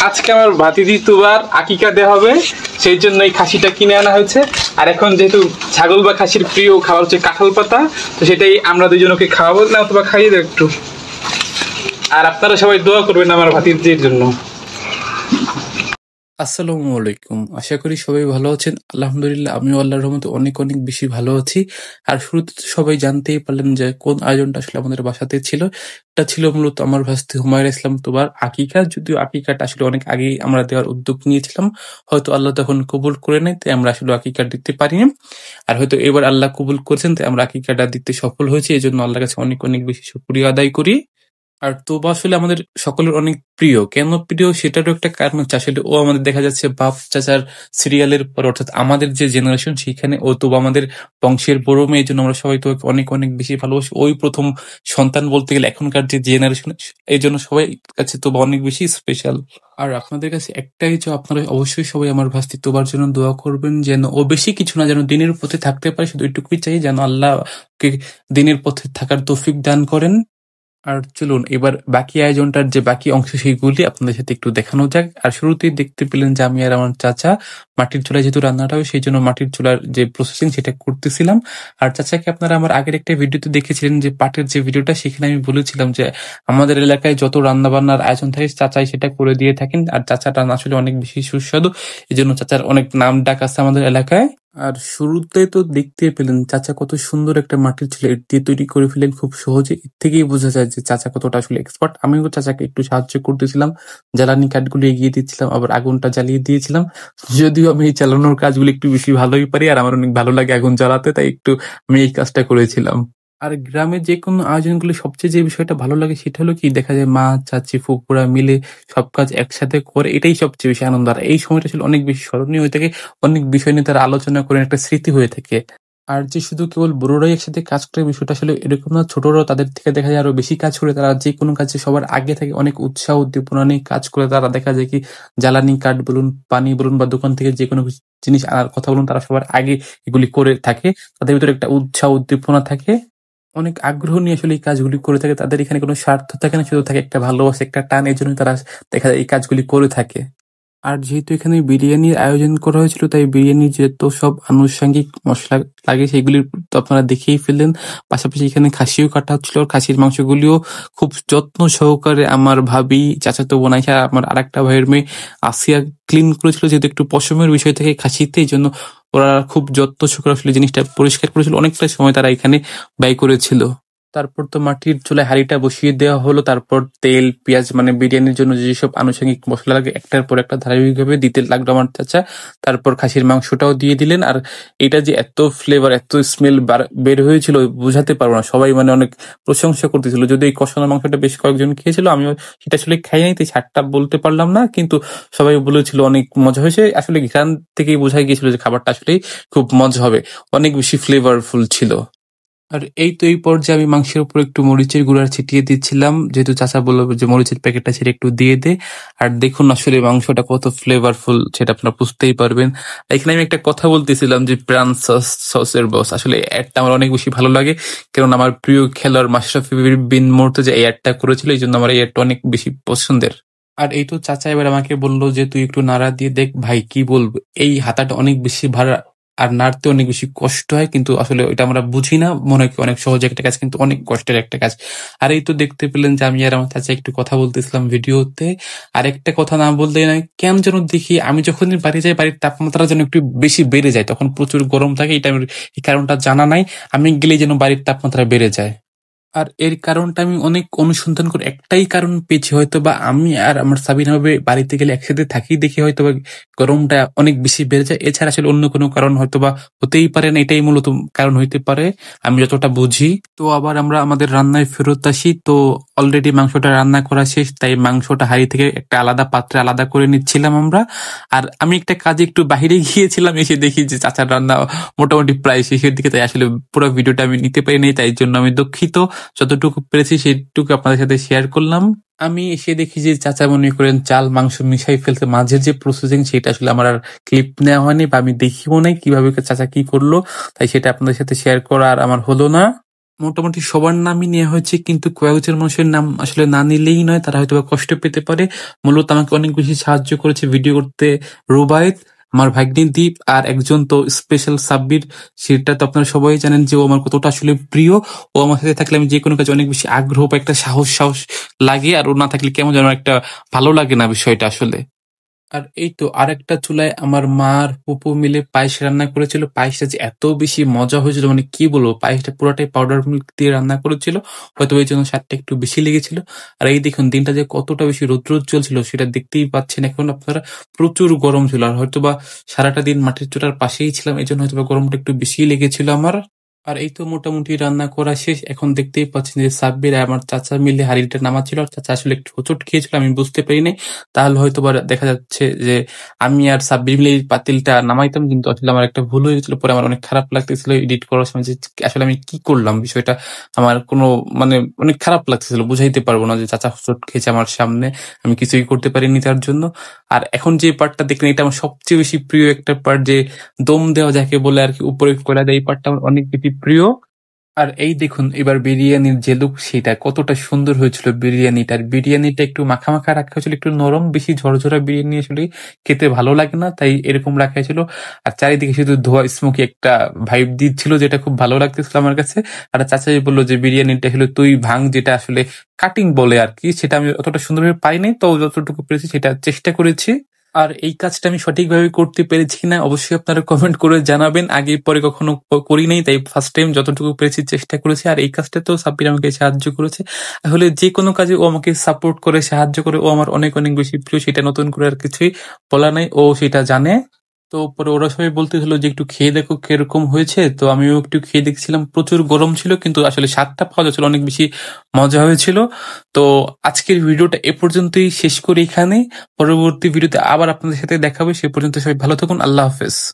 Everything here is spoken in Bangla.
আজকে আমার ভাতিজি তুবার আকিকা দেওয়া হবে, সেই জন্য এই খাসিটা কিনে আনা হয়েছে। আর এখন যেহেতু ছাগল বা খাসির প্রিয় খাবার হচ্ছে কাঁঠাল পাতা, তো সেটাই আমরা দুজনকে খাওয়াবো না, অথবা খাইয়ে দেবো একটু। আর আপনারা সবাই দোয়া করবেন আমার ভাতিজির জন্য। আসসালামু আলাইকুম। আশা করি সবাই ভালো আছেন। আলহামদুলিল্লাহ আমিও আল্লাহর রহমতে অনেক অনেক বেশি ভালো আছি। আর শুরুতে তো সবাই জানতেই পারলেন যে কোন আয়োজনটা আসলে আমাদের বাসাতে ছিল। এটা ছিল মূলত আমার ভাস্তি হুমায়রা ইসলাম তোবার আকিকা। যদিও আকিকাটা আসলে অনেক আগেই আমরা দেওয়ার উদ্যোগ নিয়েছিলাম, হয়তো আল্লাহ তখন কবুল করে নেয়, তাই আমরা আসলে আকিকা দিতে পারিনি। আর হয়তো এবার আল্লাহ কবুল করেছেন, তাই আমরা আকিকাটা দিতে সফল হয়েছি। এই জন্য আল্লাহর কাছে অনেক অনেক বেশি শুকরিয়া আদায় করি। আর তোবা আসলে আমাদের সকলের অনেক প্রিয়। কেন প্রিয় সেটারও একটা কারণ হচ্ছে, আসলে ও আমাদের দেখা যাচ্ছে বাপ চাচার সিরিয়ালের পর, অর্থাৎ আমাদের যে জেনারেশন সেখানে ও তোবা আমাদের বংশের বড় মেয়ে। এই জন্য আমরা সবাই তোকে অনেক অনেক বেশি ভালোবাসি। ওই প্রথম সন্তান বলতে গেলে এখনকার যে জেনারেশন, এই জন্য সবাই কাছে তোবা অনেক বেশি স্পেশাল। আর আপনাদের কাছে একটাই যে আপনারা অবশ্যই সবাই আমার ভাস্তি তোবার জন্য দোয়া করবেন, যেন ও বেশি কিছু না, যেন দিনের পথে থাকতে পারে। শুধু এটুকুই চাই, যেন আল্লাহকে দিনের পথে থাকার তৌফিক দান করেন। আর চলুন এবার বাকি আয়োজনটার যে বাকি অংশ সেইগুলি আপনাদের সাথে একটু দেখানো যাক। আর শুরুতেই দেখতে পেলেন যে আমি আর আমার চাচা মাটির চুলায় যেহেতু রান্নাটা হয়, সেই জন্য মাটির চুলার যে প্রসেসিং সেটা করতেছিলাম। আর চাচাকে আপনারা আমার আগের একটা ভিডিওতে দেখেছিলেন, যে পাটের যে ভিডিওটা, সেখানে আমি বলেছিলাম যে আমাদের এলাকায় যত রান্না বান্নার আয়োজন থাকে চাচাই সেটা করে দিয়ে থাকেন। আর চাচার রান্না আসলে অনেক বেশি সুস্বাদু, এই জন্য চাচার অনেক নাম ডাক আছে আমাদের এলাকায়। আর শুরুতে তো দেখতে পেলেন চাচা কত সুন্দর একটা মাটির চুলা ইট দিয়ে তৈরি করে ফেলেন খুব সহজে। এর থেকেই বোঝা যায় যে চাচা কতটা আসলে এক্সপার্ট। আমিও চাচাকে একটু সাহায্য করতেছিলাম, জ্বালানি কাঠগুলো এগিয়ে দিচ্ছিলাম, আবার আগুনটা জ্বালিয়ে দিয়েছিলাম। যদিও আমি এই চালানোর কাজগুলো একটু বেশি ভালোই পারি, আর আমার অনেক ভালো লাগে আগুন জ্বালাতে, তাই একটু আমি এই কাজটা করেছিলাম। আর গ্রামে যে কোনো আয়োজনগুলো সবচেয়ে যে বিষয়টা ভালো লাগে সেটা হলো কি, দেখা যায় মা চাচি ফুপুরা মিলে সব কাজ একসাথে করে, এটাই সবচেয়ে বেশি আনন্দ। আর এই সময়টা আসলে অনেক বেশি স্মরণীয় হয়ে থাকে, অনেক বিষয় নিয়ে তারা আলোচনা করে একটা স্মৃতি হয়ে থাকে। আর যে শুধু কেবল বড়রাই একসাথে কাজ করে বিষয়টা আসলে এরকম না, ছোটরাও তাদের থেকে দেখা যায় আরো বেশি কাজ করে। তারা যে কোনো কাজে সবার আগে থাকে, অনেক উৎসাহ উদ্দীপনা নিয়ে কাজ করে। তারা দেখা যায় কি, জ্বালানি কাঠ বলুন, পানি বলুন, বা দোকান থেকে যে কোনো জিনিস আনার কথা বলুন, তারা সবার আগে এগুলি করে থাকে। তাদের ভিতরে একটা উৎসাহ উদ্দীপনা থাকে, অনেক আগ্রহ নিয়ে আসলে এই কাজগুলি করে থাকে। তাদের এখানে কোনো স্বার্থ থাকে না, শুধু থাকে একটা ভালোবাসা, একটা টান। এই জন্য তারা দেখা যায় এই কাজগুলি করে থাকে। আর যেহেতু এখানে বিরিয়ানির আয়োজন করা হয়েছিল, তাই বিরিয়ানির যত সব আনুষঙ্গিক মশলা লাগে সেগুলি তো আপনারা দেখেই ফেললেন। পাশাপাশি এখানে খাসিও কাটা হচ্ছিল, আর খাসির মাংসগুলিও খুব যত্ন সহকারে আমার ভাবি, চাচাতো বোন আইসা, আমার আরেকটা ভাইয়ের মেয়ে আসিয়া ক্লিন করেছিল। যেহেতু একটু পশমের বিষয় থাকে খাসিতে, এই জন্য ওরা খুব যত্ন সহকারে আসলে জিনিসটা পরিষ্কার করেছিল। অনেকটা সময় তারা এখানে ব্যয় করেছিল। তারপর তো মাটির চুলায় হাঁড়িটা বসিয়ে দেওয়া হলো। তারপর তেল, পেঁয়াজ, মানে বিরিয়ানির জন্য যেসব আনুষঙ্গিক মশলা লাগে একটার পর একটা ধারাবাহিকভাবে দিতে লাগলো আমার চাচা। তারপর খাসির মাংসটাও দিয়ে দিলেন। আর এটা যে এত ফ্লেভার, এত স্মেল বের হয়েছিল বোঝাতে পারবো না। সবাই মানে অনেক প্রশংসা করতেছিল। যদি এই কষানো মাংসটা বেশ কয়েকজন খেয়েছিল, আমিও সেটা আসলে খাই নাই, তাই ছাড়টা বলতে পারলাম না, কিন্তু সবাই বলেছিল অনেক মজা হয়েছে। আসলে ঘ্রাণ থেকেই বোঝাই গিয়েছিল যে খাবারটা আসলেই খুব মজা হবে, অনেক বেশি ফ্লেভারফুল ছিল। আর এই তো এই পর্যায়ে আমি মাংসের উপর একটু মরিচের গুঁড়া ছিটিয়ে দিচ্ছিলাম, যেহেতু চাচা বললো যে মরিচের প্যাকেটটা ছেড়ে একটু দিয়ে দে। আর দেখুন আসলে মাংসটা কত ফ্লেভারফুল সেটা আপনারা বুঝতেই পারবেন। এখানে আমি একটা কথা বলতেছিলাম যে প্রাণ সসের বস, আসলে অ্যাডটা আমার অনেক বেশি ভালো লাগে, কারণ আমার প্রিয় খেলোয়াড় মাশরাফি বিন মুর্তজা এই অ্যাডটা করেছিল, এই জন্য আমার এই অ্যাডটা অনেক বেশি পছন্দের। আর এই তো চাচা এবার আমাকে বললো যে তুই একটু নাড়া দিয়ে দেখ। ভাই কি বলবো, এই হাতাটা অনেক বেশি ভাড়া, আর নাড়তে অনেক বেশি কষ্ট হয়, কিন্তু আসলে ওইটা আমরা বুঝি না, মনে হয় অনেক সহজ একটা কাজ, কিন্তু অনেক কষ্টের একটা কাজ। আর এই তো দেখতে পেলেন যে আমি আর আমার চাচা একটু কথা বলতেছিলাম ভিডিওতে। আর একটা কথা না বলতে না, কেন যেন দেখি আমি যখন বাড়ি যাই, বাড়ির তাপমাত্রা যেন একটু বেশি বেড়ে যায়, তখন প্রচুর গরম থাকে। এটা এই কারণটা জানা নাই, আমি গেলেই যেন বাড়ির তাপমাত্রা বেড়ে যায়। আর এর কারণটা আমি অনেক অনুসন্ধান করে একটাই কারণ পেয়েছি, হয়তো বা আমি আর আমার সাবিনা ভাবে বাড়িতে গেলে একসাথে থাকি দেখি হয়তো বা গরমটা অনেক বেশি বেড়ে যায়। এছাড়া আসলে অন্য কোনো কারণ হয়তো বা হতেই পারে না, এটাই মূলত কারণ হইতে পারে আমি যতটা বুঝি। তো আবার আমরা আমাদের রান্নায় ফেরত আসি। তো অলরেডি মাংসটা রান্না করা শেষ, তাই মাংসটা হাঁড়ি থেকে একটা আলাদা পাত্রে আলাদা করে নিচ্ছিলাম আমরা। আর আমি একটা কাজে একটু বাহিরে গিয়েছিলাম, এসে দেখি যে চাচার রান্না মোটামুটি প্রায় শেষের দিকে, তাই আসলে পুরো ভিডিওটা আমি নিতে পারিনি, তাই জন্য আমি দুঃখিত। যতটুকু পেরেছি সেটুকু আপনাদের সাথে শেয়ার করলাম। আমি এসে দেখি যে চাচা মনে করেন চাল মাংস মিশাই ফেলতে, মাঝের যে প্রসেসিং সেটা আসলে আমার আর ক্লিপ নেওয়া হয়নি, বা আমি দেখিও নাই কিভাবে চাচা কি করলো, তাই সেটা আপনাদের সাথে শেয়ার করা আর আমার হলো না। মোটামুটি সবার নামই নেওয়া হয়েছে, কিন্তু কয়েকজন মানুষের নাম আসলে না নিলেই নয়, তারা হয়তো বা কষ্ট পেতে পারে। মূলত আমাকে অনেক বেশি সাহায্য করেছে ভিডিও করতে রুবায়েত, আমার ভাগ্নি দীপ, আর একজন তো স্পেশাল সাব্বির। সেটা তো আপনারা সবাই জানেন যে ও আমার কতটা আসলে প্রিয়। ও আমার সাথে থাকলে আমি যে কোনো কাজে অনেক বেশি আগ্রহ পাই, একটা সাহস সাহস লাগে, আর ও না থাকলে কেমন যেন একটা ভালো লাগে না বিষয়টা আসলে। আর এই তো আরেকটা চুলায় আমার মা আর ফুপু মিলে পায়েস রান্না করেছিল। পায়েসটা যে এত বেশি মজা হয়েছিল, মানে কি বলবো, পায়েসটা পুরোটাই পাউডার মিল্ক দিয়ে রান্না করেছিল, হয়তো এই জন্য স্বাদটা একটু বেশি লেগেছিল। আর এই দেখুন দিনটা যে কতটা বেশি রৌদ্র চলছিল সেটা দেখতেই পাচ্ছেন এখন আপনারা। প্রচুর গরম ছিল, আর হয়তোবা সারাটা দিন মাটির চুলার পাশেই ছিলাম, এই জন্য হয়তোবা গরমটা একটু বেশি লেগেছিল আমার। আর এই তো মোটামুটি রান্না করা শেষ। এখন দেখতেই পাচ্ছেন যে সাব্বির আর আমার চাচা মিলে হাঁড়িটা নামাচ্ছিল। আর চাচা আসলে একটু হোঁচট খেয়েছিল, আমি বুঝতে পারিনি। তাহলে হয়তো বা দেখা যাচ্ছে যে আমি আর সাব্বির মিলে এই পাতিলটা নামাইতাম, কিন্তু আসলে আমার একটা ভুল হয়ে গেছিল। পরে আমার অনেক খারাপ লাগতেছিল এডিট করার সময় যে আসলে আমি কি করলাম, বিষয়টা আমার কোনো মানে অনেক খারাপ লাগতেছিল। বুঝাইতে পারবো না যে চাচা হোঁচট খেয়েছে আমার সামনে, আমি কিছুই করতে পারিনি তার জন্য। আর এখন যে পার্টটা দেখলেন, এটা আমার সবচেয়ে বেশি প্রিয় একটা পার্ট, যে দম দেওয়া যাকে বলে আর কি, উপরে কয়লা দেয়, এই পার্টটা আমার অনেক বেশি প্রিয়। আর এই দেখুন এবার বিরিয়ানির যে লুক, সেটা কতটা সুন্দর হয়েছিল বিরিয়ানিটা। আর বিরিয়ানিটা একটু মাখা মাখা রাখা হয়েছিল, একটু নরম, বেশি ঝরঝরা বিরিয়ানি আসলে খেতে ভালো লাগে না, তাই এরকম রাখা হয়েছিল। আর চারিদিকে শুধু ধোয়া স্মোকি একটা ভাইব দিচ্ছিল, যেটা খুব ভালো লাগতেছিল আমার কাছে। আর চাচাই বললো যে বিরিয়ানিটা হলো তুই ভাঙ, যেটা আসলে কাটিং বলে আর কি, সেটা আমি অতটা সুন্দরভাবে পারিনি, তো যতটুকু পেরেছি সেটা চেষ্টা করেছি। আর এই কাজটা আমি সঠিকভাবে করতে পেরেছি কিনা অবশ্যই আপনারা কমেন্ট করে জানাবেন। আগে পরে কখনো করি নাই, তাই ফার্স্ট টাইম যতটুকু পেরেছি চেষ্টা করেছি। আর এই কাজটা তো সাব্বির আমাকে সাহায্য করেছে। আসলে যে কোনো কাজে ও আমাকে সাপোর্ট করে, সাহায্য করে, ও আমার অনেক অনেক বেশি প্রিয়। সেটা নতুন করে আর কিছুই বলা নাই, ও সেটা জানে। তো পরে ওরা সবাই বলতেছিল যে একটু খেয়ে দেখো কিরকম হয়েছে, তো আমিও একটু খেয়ে দেখছিলাম। প্রচুর গরম ছিল, কিন্তু আসলে স্বাদটা পাওয়া যাচ্ছিল, অনেক বেশি মজা হয়েছিল। তো আজকের ভিডিওটা এ পর্যন্তই শেষ করি এখানে। পরবর্তী ভিডিওতে আবার আপনাদের সাথে দেখা হবে। সে পর্যন্ত সবাই ভালো থাকুন। আল্লাহ হাফেজ।